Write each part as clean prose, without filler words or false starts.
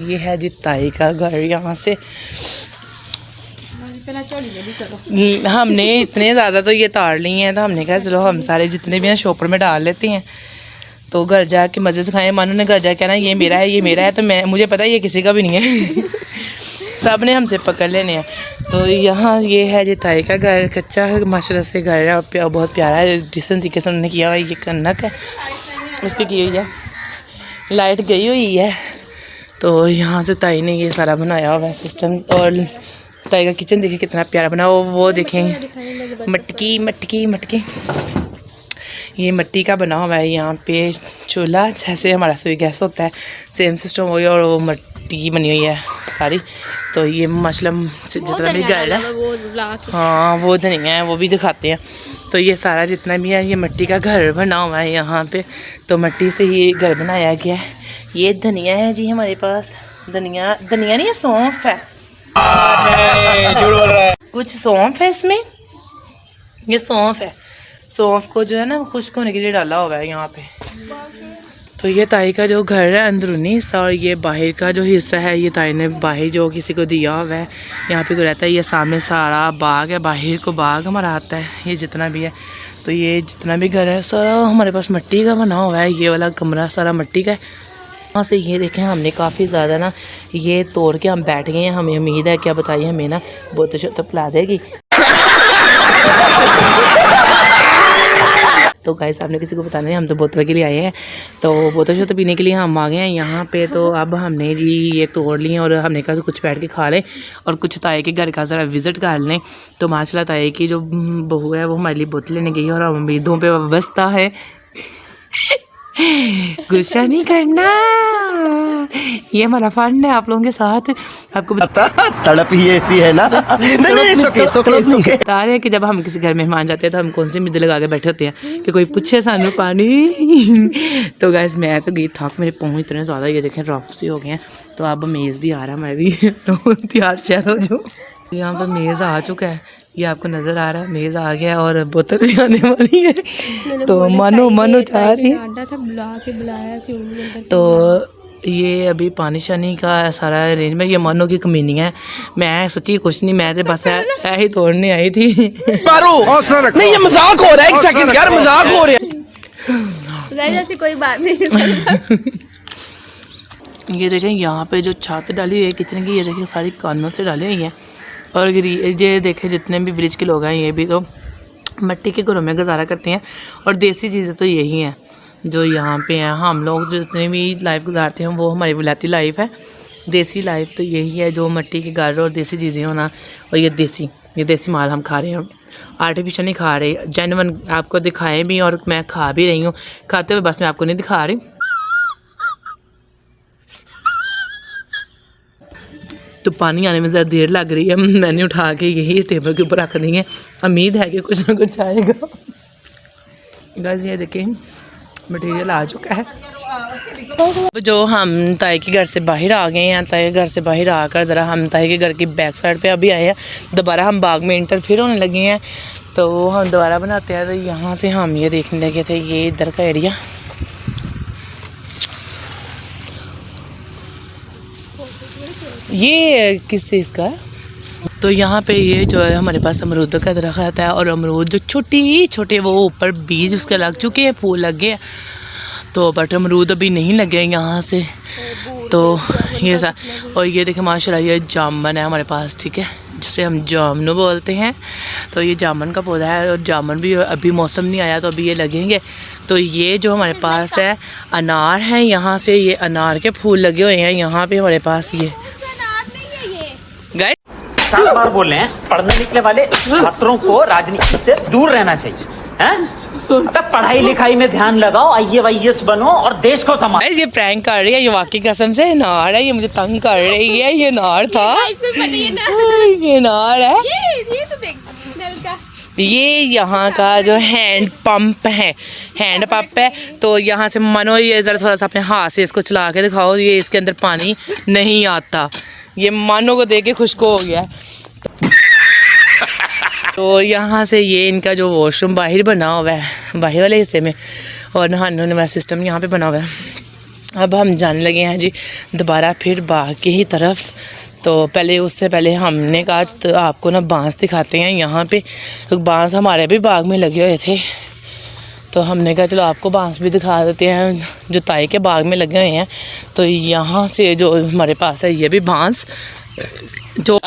ये है जी ताई का घर। यहाँ से हमने इतने ज़्यादा तो ये तार ली हैं, तो हमने कहा चलो हम सारे जितने भी हैं शॉपर में डाल लेते हैं, तो घर जाके मज़े से खाएं। मानो ने घर जाके कहना ये मेरा है, ये मेरा है, तो मुझे पता है ये किसी का भी नहीं है सब ने हमसे पकड़ लेने हैं। तो यहाँ ये है जी ताई का घर, कच्चा है माशाल्लाह से घर है और बहुत प्यारा है। डिसेंट तरीके से उन्होंने किया हुआ है। ये कनक है उसकी की हुई है, लाइट गई हुई है। तो यहाँ से ताई ने ये सारा बनाया हुआ है सिस्टम। और ताई का किचन देखिए कितना प्यारा बना वो देखें मटकी मटकी मटकी, ये मिट्टी का बना हुआ है। यहाँ पे चूल्हा जैसे हमारा सुई गैस होता है सेम सिस्टम हो गया, और वो मिट्टी की बनी हुई है सारी। तो ये मशलम जितना भी घर है, हाँ वो धनिया है वो भी दिखाते हैं। तो ये सारा जितना भी है ये मिट्टी का घर बना हुआ है यहाँ पे। तो मिट्टी से ही घर बनाया गया है। ये धनिया है जी हमारे पास, धनिया नहीं है, सौंफ है। कुछ सौंफ है इसमें, ये सौंफ है। सौंफ को जो है ना खुश्क होने के लिए डाला हुआ है यहाँ पे। तो ये ताई का जो घर है अंदरूनी हिस्सा, और ये बाहर का जो हिस्सा है ये ताई ने बाहर जो किसी को दिया हुआ है। यहाँ पे तो रहता है। ये सामने सारा बाग है, बाहर को बाग हमारा आता है ये जितना भी है। तो ये जितना भी घर है सारा हमारे पास मिट्टी का बना हुआ है। ये वाला कमरा सारा मिट्टी का है। वहाँ से ये देखें हमने काफ़ी ज़्यादा ना ये तोड़ के हम बैठ गए हैं। हमें उम्मीद है क्या बताइए हमें ना बोतल शोतल पिला देगी। तो गाइस आपने किसी को बताना नहीं, हम तो बोतल के लिए आए हैं। तो बोतल शोतल पीने के लिए हम आ गए हैं यहाँ पे। तो अब हमने जी ये तोड़ लिए और हमने कहा कुछ बैठ के खा लें और कुछ ताई के घर का ज़रा विज़िट कर लें। तो माशाल्लाह ताई की जो बहू है वो हमारे लिए बोतल लेने गई है और उम्मीदों पे वाबस्ता है। गुस्सा नहीं करना, ये हमारा फन है आप लोगों के साथ। आपको तड़प ही ऐसी है ना। बता रहे हैं कि जब हम किसी घर मेहमान जाते हैं तो हम कौन सी मिद लगा के बैठे होते हैं कि कोई पूछे सानू पानी। तो गैस मैं तो गई थक, मेरे पाँव इतने ज़्यादा ये देखें रफ से हो गए हैं। तो अब मेज़ भी आ रहा है, मैं भी तो तैयार शहर हो जो। यहाँ पर मेज़ आ चुका है, ये आपको नज़र आ रहा है। मेज़ आ गया और बोतल भी आने वाली है। तो मनो चाह रही है। तो ये अभी पानी शानी का सारा अरेंजमेंट ये मानो की कमी नहीं है। मैं सच्ची कुछ नहीं, मैं तो बस ऐसे तोड़ने आई थी। नहीं ये मजाक हो रहा है, एक सेकंड यार मजाक हो रहा है। ऐसी कोई बात नहीं। ये देखें यहाँ पे जो छत डाली हुई है किचन की, ये देखें सारी कानों से डाली हुई है। और ये देखें जितने भी ब्रिज के लोग हैं ये भी तो मिट्टी के घरों में गुजारा करते हैं। और देसी चीज़ें तो यही हैं जो यहाँ पे हैं। हम लोग जो जितने भी लाइफ गुजारते हैं वो हमारी विलायती लाइफ है। देसी लाइफ तो यही है जो मिट्टी के घर और देसी चीज़ें होना। और ये देसी माल हम खा रहे हैं, आर्टिफिशियल नहीं खा रहे, जेन्युइन आपको दिखाएं भी और मैं खा भी रही हूँ। खाते हुए बस मैं आपको नहीं दिखा रही। तो पानी आने में ज़्यादा देर लग रही है, मैंने उठा के यही टेबल के ऊपर रख दी है। उम्मीद है कि कुछ ना कुछ आएगा। गाइस ये देखें मटेरियल आ चुका है। जो हम ताई के घर से बाहर आ गए हैं, ताई के घर से बाहर आकर ज़रा हम ताई के घर की बैक साइड पे अभी आए हैं। दोबारा हम बाग में इंटर फिर होने लगे हैं, तो हम दोबारा बनाते हैं। तो यहाँ से हम ये देखने लगे थे ये इधर का एरिया। ये किस चीज़ का है? तो यहाँ पे ये जो है हमारे पास अमरूद का दरख्त है और अमरूद जो छोटे वो ऊपर बीज उसके लग चुके हैं, फूल लग गए। तो बट अमरूद अभी नहीं लगे यहाँ से। तो ये सा और ये देखें माशाल्लाह ये जामुन है हमारे पास, ठीक है, जिसे हम जामुन बोलते हैं। तो ये जामुन का पौधा है और जामुन भी अभी मौसम नहीं आया तो अभी ये लगेंगे। तो ये जो हमारे पास है अनार है, यहाँ से ये अनार के फूल लगे हुए हैं यहाँ पे हमारे पास। ये गाइस 7 बार बोल रहे हैं पढ़ने निकले वाले छात्रों को राजनीति से दूर रहना चाहिए हैं। पढ़ाई लिखाई में ध्यान लगाओ, IAS बनो और देश को संभालो। ये प्रैंक कर रही है, ये वाकई कसम से नार है, ये मुझे तंग कर रही है। ये नार था, ये नार है। ये तो देख नल का। ये यहाँ का जो हैंड पंप है तो यहाँ से मनो ये ज़रा थोड़ा सा अपने हाथ से इसको चला के दिखाओ, ये इसके अंदर पानी नहीं आता। ये मानो को देख के खुशको हो गया। तो यहाँ से ये इनका जो वॉशरूम बाहर बना हुआ है, बाहर वाले हिस्से में, और नहाने वाला सिस्टम यहाँ पे बना हुआ है। अब हम जाने लगे हैं जी दोबारा फिर बाग की ही तरफ। तो पहले उससे पहले हमने कहा तो आपको ना बांस दिखाते हैं यहाँ पे। बांस हमारे भी बाग में लगे हुए थे, तो हमने कहा चलो आपको बांस भी दिखा देते हैं जो ताई के बाग में लगे हुए हैं। तो यहाँ से जो हमारे पास है ये भी बांस जो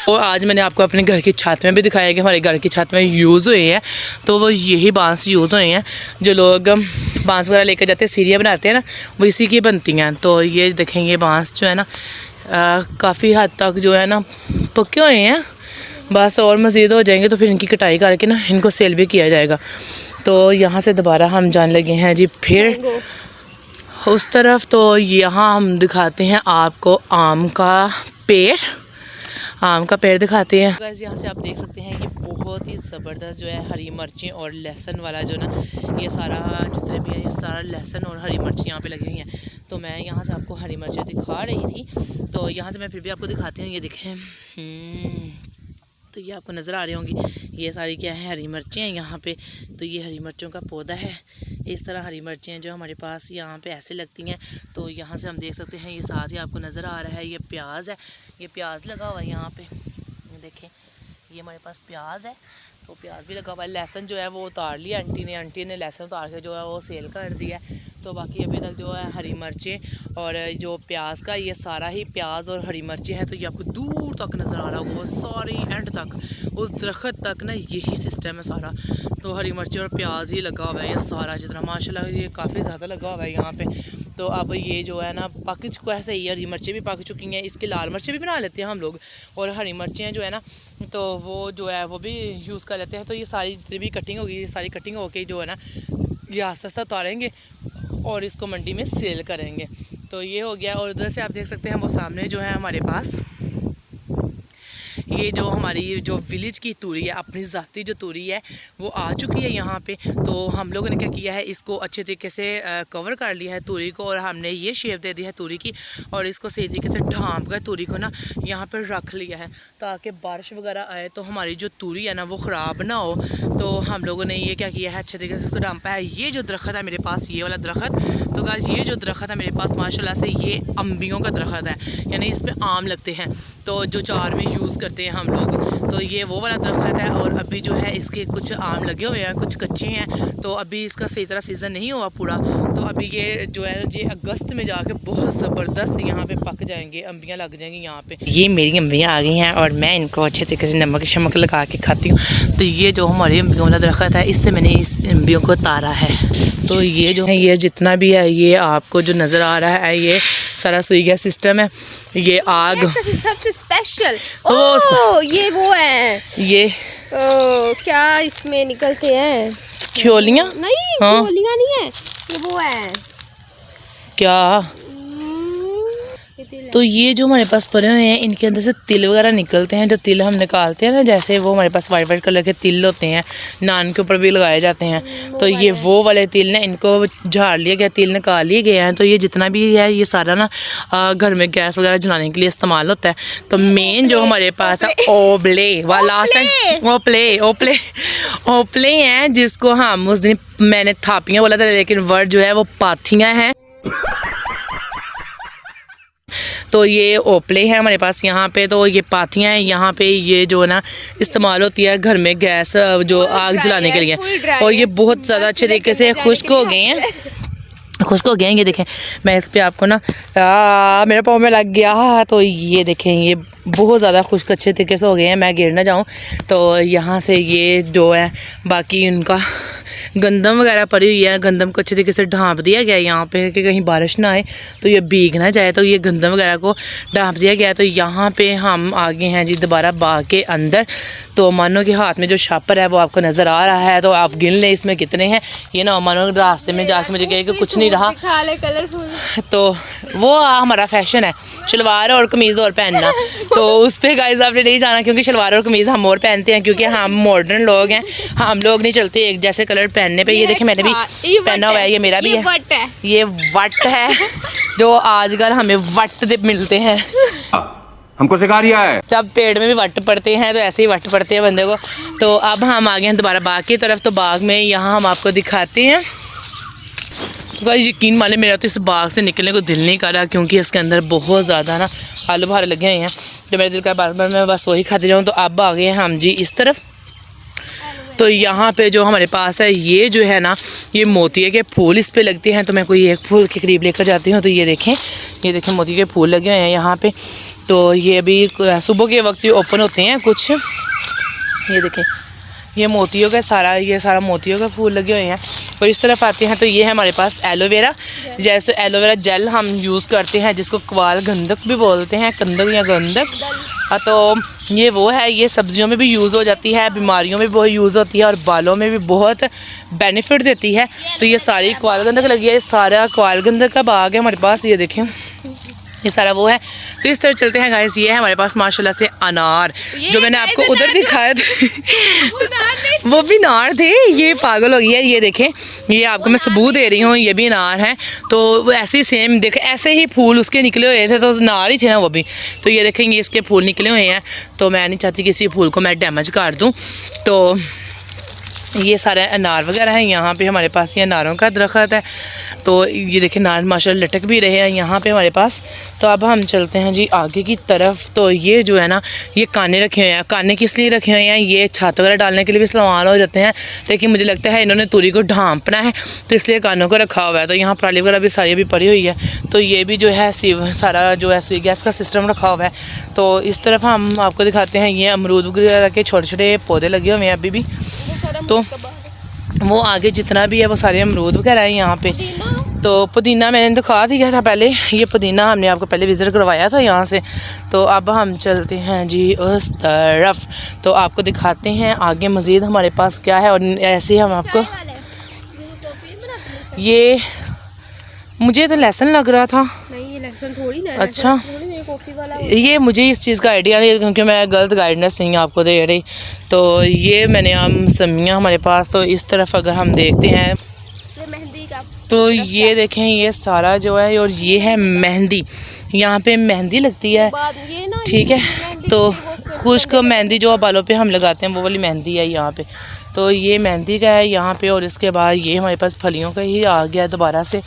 और आज मैंने आपको अपने घर की छत में भी दिखाया कि हमारे घर की छत में यूज़ हुए हैं। तो वो यही बांस यूज़ हुए हैं, जो लोग बांस वगैरह लेकर जाते हैं सीढ़ियाँ बनाते हैं ना, वो इसी की बनती हैं। तो ये देखेंगे बांस जो है ना काफ़ी हद तक जो है ना पके हुए हैं, बस और मज़ीद हो जाएंगे तो फिर इनकी कटाई करके ना इनको सेल भी किया जाएगा। तो यहाँ से दोबारा हम जाने लगे हैं जी फिर उस तरफ। तो यहाँ हम दिखाते हैं आपको आम का पेड़, आम का पेड़ दिखाते हैं। गाइस यहाँ से आप देख सकते हैं ये बहुत ही ज़बरदस्त जो है हरी मिर्चें और लहसुन वाला जो ना ये सारा जितने भी है ये सारा लहसुन और हरी मिर्ची यहाँ पे लगी हुई हैं। तो मैं यहाँ से आपको हरी मिर्चें दिखा रही थी, तो यहाँ से मैं फिर भी आपको दिखाती हूँ। ये देखें, तो ये आपको नज़र आ रही होंगी, ये सारी क्या है हरी मिर्चें हैं यहाँ पे। तो ये हरी मिर्चों का पौधा है। इस तरह हरी मिर्चें जो हमारे पास यहाँ पे ऐसे लगती हैं। तो यहाँ से हम देख सकते हैं ये साथ ही आपको नज़र आ रहा है ये प्याज है, ये प्याज लगा हुआ है यहाँ पे, देखें ये हमारे पास प्याज है। तो प्याज भी लगा हुआ है। लहसुन जो है वो उतार लिया आंटी ने लहसुन उतार के जो है वो सेल कर दिया है। तो बाकी अभी तक जो है हरी मिर्चें और जो प्याज का ये सारा ही प्याज और हरी मिर्चें हैं। तो ये आपको दूर तक नज़र आ रहा होगा, वो सारी एंड तक उस दरख्त तक ना यही सिस्टम है सारा। तो हरी मिर्चें और प्याज ही लगा हुआ है ये सारा जितना, माशाल्लाह ये काफ़ी ज़्यादा लगा हुआ है यहाँ पे। तो अब ये जो है ना पक चुका है सही, हरी मिर्चें भी पक चुकी हैं। इसके लाल मिर्चें भी बना लेते हैं हम लोग, और हरी मिर्चें जो है ना तो वो जो है वो भी यूज़ कर लेते हैं। तो ये सारी जितनी भी कटिंग होगी ये सारी कटिंग होके जो है ना ये आस्ता आस्ता उतारेंगे और इसको मंडी में सेल करेंगे। तो ये हो गया। और उधर से आप देख सकते हैं वो सामने जो है हमारे पास ये जो हमारी जो विलेज की तूरी है, अपनी ज़ाती जो तूरी है वो आ चुकी है यहाँ पे। तो हम लोगों ने क्या किया है, इसको अच्छे तरीके से कवर कर लिया है तूरी को, और हमने ये शेप दे दी है तूरी की, और इसको सही तरीके से ढांप कर तूरी को ना यहाँ पर रख लिया है ताकि बारिश वगैरह आए तो हमारी जो तूरी है ना वो ख़राब ना हो। तो हम लोगों ने ये क्या किया है, अच्छे तरीके से इसको ढांपा है। ये जो दरख्त है मेरे पास, ये वाला दरख्त, तो गाइस ये जो दरख्त है मेरे पास माशाल्लाह से ये अम्बियों का दरख्त है, यानी इस पर आम लगते हैं तो जो चार में यूज़ करते हैं हम लोग। तो ये वो वाला दरख्त है, और अभी जो है इसके कुछ आम लगे हुए हैं, कुछ कच्चे हैं। तो अभी इसका सही तरह सीज़न नहीं हुआ पूरा, तो अभी ये जो है ये अगस्त में जाके बहुत ज़बरदस्त यहाँ पे पक जाएंगे, अम्बियाँ लग जाएंगी यहाँ पे। ये मेरी अम्बियाँ आ गई हैं और मैं इनको अच्छे तरीके से नमक शमक लगा के खाती हूँ। तो ये जो हमारी अम्बियों वाला दरख्त है, इससे मैंने इस अम्बियों को तारा है। तो ये जो है ये जितना भी है ये आपको जो नज़र आ रहा है ये सारा सुई गैस सिस्टम है। ये आग सबसे स्पेशल ये वो है, ये क्या इसमें निकलते हैं खोलियाँ नहीं, हाँ? खोलियाँ नहीं है, ये वो है क्या। तो ये जो हमारे पास पड़े हुए हैं इनके अंदर से तिल वगैरह निकलते हैं। जो तिल हम निकालते हैं ना, जैसे वो हमारे पास वाइट वाइट कलर के तिल होते हैं, नान के ऊपर भी लगाए जाते हैं। तो ये वो वाले तिल ना, इनको झाड़ लिया गया, तिल निकाल लिए गए हैं। तो ये जितना भी है ये सारा ना घर में गैस वगैरह जलाने के लिए इस्तेमाल होता है। तो मेन जो हमारे पास है ओबले वाला, लास्ट टाइम ओपले हैं, जिसको हम उस दिन मैंने थापियाँ बोला था लेकिन वर्ड जो है वो पाथियाँ हैं। तो ये ओपले हैं हमारे पास यहाँ पे। तो ये पाथियाँ हैं यहाँ पे, ये जो है ना इस्तेमाल होती है घर में गैस जो आग जलाने के लिए। और ये बहुत ज़्यादा अच्छे तरीके से खुश्क हो गए हैं, खुश्क हो गए हैं। ये देखें, मैं इस पर आपको ना मेरे पाँव में लग गया। तो ये देखें ये बहुत ज़्यादा खुश्क अच्छे तरीके से हो गए हैं, मैं गिर ना जाऊँ। तो यहाँ से ये जो है बाकी उनका गंदम वगैरह पड़ी हुई है, गंदम को अच्छे तरीके से ढांप दिया गया है यहाँ पे कि कहीं बारिश ना आए तो ये भीग ना जाए। तो ये गंदम वगैरह को ढांप दिया गया है। तो यहाँ पे हम आ गए हैं जी दोबारा बाग के अंदर। तो मानो कि हाथ में जो शापर है वो आपको नज़र आ रहा है, तो आप गिन लें इसमें कितने हैं। ये ना मानो रास्ते में जाके मुझे कहे कि कुछ नहीं रहा, तो वो हमारा फैशन है शलवार और कमीज़ और पहनना। तो उस पर गाइस आपने नहीं जाना, क्योंकि शलवार और कमीज़ हम और पहनते हैं, क्योंकि हम मॉडर्न लोग हैं, हम लोग नहीं चलते एक जैसे कलर पहनने पे। ये देखें मैंने भी पहना हुआ है, ये मेरा भी है, ये वट है जो आजकल हमें वट मिलते हैं। हमको सिखा रिया है। जब पेड़ में भी वट पड़ते हैं तो ऐसे ही वट पड़ते हैं बंदे को। तो अब हम आ गए हैं दोबारा बाग की तरफ। तो बाग में यहाँ हम आपको दिखाते हैं। तो यकीन माने मेरा तो इस बाग से निकलने को दिल नहीं कर रहा, क्योंकि इसके अंदर बहुत ज़्यादा ना आलू बुखारे लगे हुए हैं। तो मेरा दिल का बार बार मैं बस वही खाती जाऊँ। तो अब आ गए हैं हम जी इस तरफ। तो यहाँ पे जो हमारे पास है ये जो है ना, ये मोतिये के फूल इस पे लगते हैं। तो मैं कोई एक फूल के करीब लेकर जाती हूँ। तो ये देखें मोती के फूल लगे हुए हैं यहाँ पे। तो ये अभी सुबह के वक्त ये ओपन होते हैं कुछ। ये देखें ये मोतियों का सारा मोतियों के फूल लगे हुए हैं। और इस तरफ आते हैं तो ये है हमारे पास एलोवेरा। जैसे एलोवेरा जेल हम यूज़ करते हैं, जिसको क्वाल गंधक भी बोलते हैं, कंदक या गंधक। तो ये वो है, ये सब्जियों में भी यूज़ हो जाती है, बीमारियों में भी बहुत यूज़ होती है और बालों में भी बहुत बेनिफिट देती है। तो ये सारी क्वाल गंधक लगी है, ये सारा क्वाल गंधक का बाग है हमारे पास। ये देखें ये सारा वो है। तो इस तरह चलते हैं गाइस। ये है हमारे पास माशाल्लाह से अनार, जो मैंने आपको उधर दिखाया था वो भी अनार थे। ये पागल हो गई है। ये देखें ये आपको मैं सबूत दे रही हूँ, ये भी अनार है। तो ऐसे ही सेम देखें, ऐसे ही फूल उसके निकले हुए थे, तो अनार ही थे ना वो भी। तो ये देखेंगे इसके फूल निकले हुए हैं। तो मैं नहीं चाहती किसी फूल को मैं डैमेज कर दूँ। तो ये सारे अनार वगैरह हैं। यहाँ पे हमारे पास ये अनारों का दरख्त है। तो ये देखिए अनार माशाल्लाह लटक भी रहे हैं यहाँ पे हमारे पास। तो अब हम चलते हैं जी आगे की तरफ। तो ये जो है ना, ये काने रखे हुए हैं। काने किस लिए रखे हुए हैं? ये छत वगैरह डालने के लिए भी इस्तेमाल हो जाते हैं, लेकिन मुझे लगता है इन्होंने तुरी को ढांपना है, तो इसलिए कानों को रखा हुआ है। तो यहाँ पराली वगैरह भी सारी अभी पड़ी हुई है। तो ये भी जो है सारा जो है गैस का सिस्टम रखा हुआ है। तो इस तरफ हम आपको दिखाते हैं, ये अमरूद वगैरह के छोटे छोटे पौधे लगे हुए हैं अभी भी। तो वो आगे जितना भी है वो सारे अमरूद वगैरह है यहाँ पे। तो पुदीना मैंने दिखा दिया था पहले, ये पुदीना हमने आपको पहले विज़िट करवाया था यहाँ से। तो अब हम चलते हैं जी उस तरफ। तो आपको दिखाते हैं आगे मज़ीद हमारे पास क्या है। और ऐसे ही हम आपको, ये मुझे तो लेसन लग रहा था। नहीं ये लेसन थोड़ी ना। अच्छा कॉफी वाला ये मुझे इस चीज़ का आइडिया नहीं है, क्योंकि मैं गलत गाइडेंस नहीं आपको दे रही। तो ये मैंने आम समियाँ हमारे पास। तो इस तरफ अगर हम देखते हैं मेहंदी का, तो ये देखें ये सारा जो है, और ये है मेहंदी। यहाँ पे मेहंदी लगती है, ठीक है। तो खुश्क मेहंदी जो बालों पे हम लगाते हैं वो वाली मेहंदी है यहाँ पे। तो ये मेहंदी का है यहाँ पे। और इसके बाद ये हमारे पास फलियों का ही आ गया दोबारा से।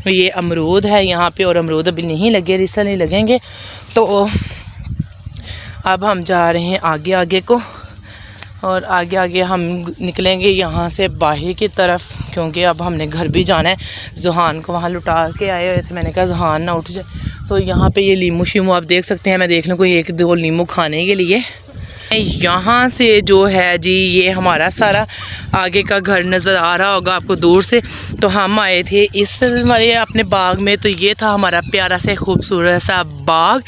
ये अमरूद है यहाँ पे, और अमरूद अभी नहीं लगे, रिसल नहीं लगेंगे। तो अब हम जा रहे हैं आगे आगे को, और आगे आगे हम निकलेंगे यहाँ से बाहर की तरफ, क्योंकि अब हमने घर भी जाना है। जुहान को वहाँ लुटा के आए हुए थे, मैंने कहा जुहान ना उठ जाए। तो यहाँ पे ये लीमू शीमू आप देख सकते हैं। मैं देख लूँ कोई एक दो लीमू खाने के लिए। यहाँ से जो है जी ये हमारा सारा आगे का घर नज़र आ रहा होगा आपको दूर से। तो हम आए थे इस वाले अपने बाग में। तो ये था हमारा प्यारा से खूबसूरत सा बाग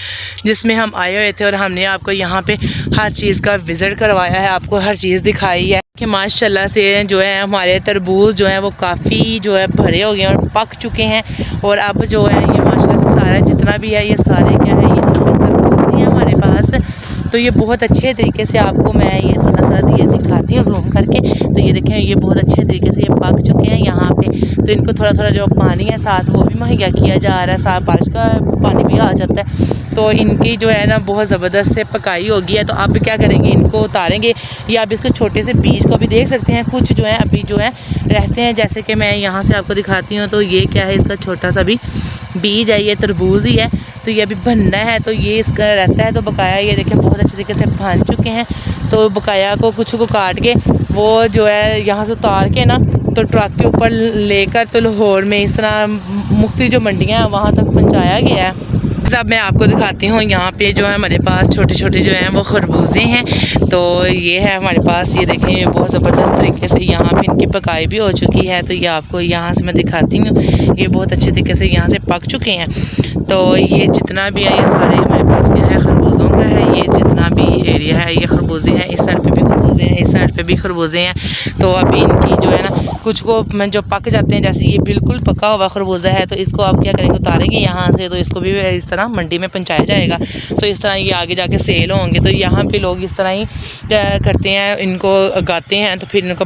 जिसमें हम आए हुए थे, और हमने आपको यहाँ पे हर चीज़ का विज़िट करवाया है, आपको हर चीज़ दिखाई है कि माशाल्लाह से जो है हमारे तरबूज जो है वो काफ़ी जो है भरे हो गए और पक चुके हैं। और अब जो है ये माशाल्लाह सारा जितना भी है ये सारे क्या है, यहाँ पे तरबूज ही है हमारे पास। तो ये बहुत अच्छे तरीके से आपको मैं ये थोड़ा सा ये दिखाती हूँ जूम करके। तो ये देखें ये बहुत अच्छे तरीके से ये पक चुके हैं यहाँ पे। तो इनको थोड़ा थोड़ा जो पानी है साथ वो भी मुहैया किया जा रहा है, साथ बारिश का पानी भी आ जाता है। तो इनकी जो है ना बहुत ज़बरदस्त से पकाई होगी है। तो आप क्या करेंगे, इनको उतारेंगे, या आप इसके छोटे से बीज को भी देख सकते हैं। कुछ जो है अभी जो है रहते हैं, जैसे कि मैं यहाँ से आपको दिखाती हूँ। तो ये क्या है, इसका छोटा सा भी बीज है, ये तरबूज ही है। तो ये अभी बनना है, तो ये इसका रहता है। तो बकाया ये देखें बहुत अच्छे तरीके से बन चुके हैं। तो बकाया को कुछ को काट के वो जो है यहाँ से उतार के ना तो ट्रक के ऊपर लेकर तो लाहौर में इस तरह मुख्तलिफ जो मंडियाँ हैं वहाँ तक पहुँचाया गया है। अब मैं आपको दिखाती हूँ यहाँ पे जो है हमारे पास छोटे छोटे जो हैं वो खरबूजे हैं। तो ये है हमारे पास, ये देखें ये बहुत ज़बरदस्त तरीके से यहाँ पे इनकी पकाई भी हो चुकी है। तो ये आपको यहाँ से मैं दिखाती हूँ, ये बहुत अच्छे तरीके से यहाँ से पक चुके हैं। तो ये जितना भी है ये सारे हमारे पास क्या है, खरबूजों का है। ये जितना भी एरिया है ये खरबूजे हैं, इस साइड पे भी खरबूजे हैं, इस साइड पे भी खरबूजे हैं। तो अभी इनकी जो है ना कुछ को जो पक जाते हैं, जैसे ये बिल्कुल पका हुआ खरबूजा है, तो इसको आप क्या करेंगे, उतारेंगे यहाँ से। तो इसको भी इस तरह मंडी में पहुँचाया जाएगा। तो इस तरह ये आगे जाके सेल होंगे। तो यहाँ पे लोग इस तरह ही करते हैं, इनको उगाते हैं, तो फिर इनको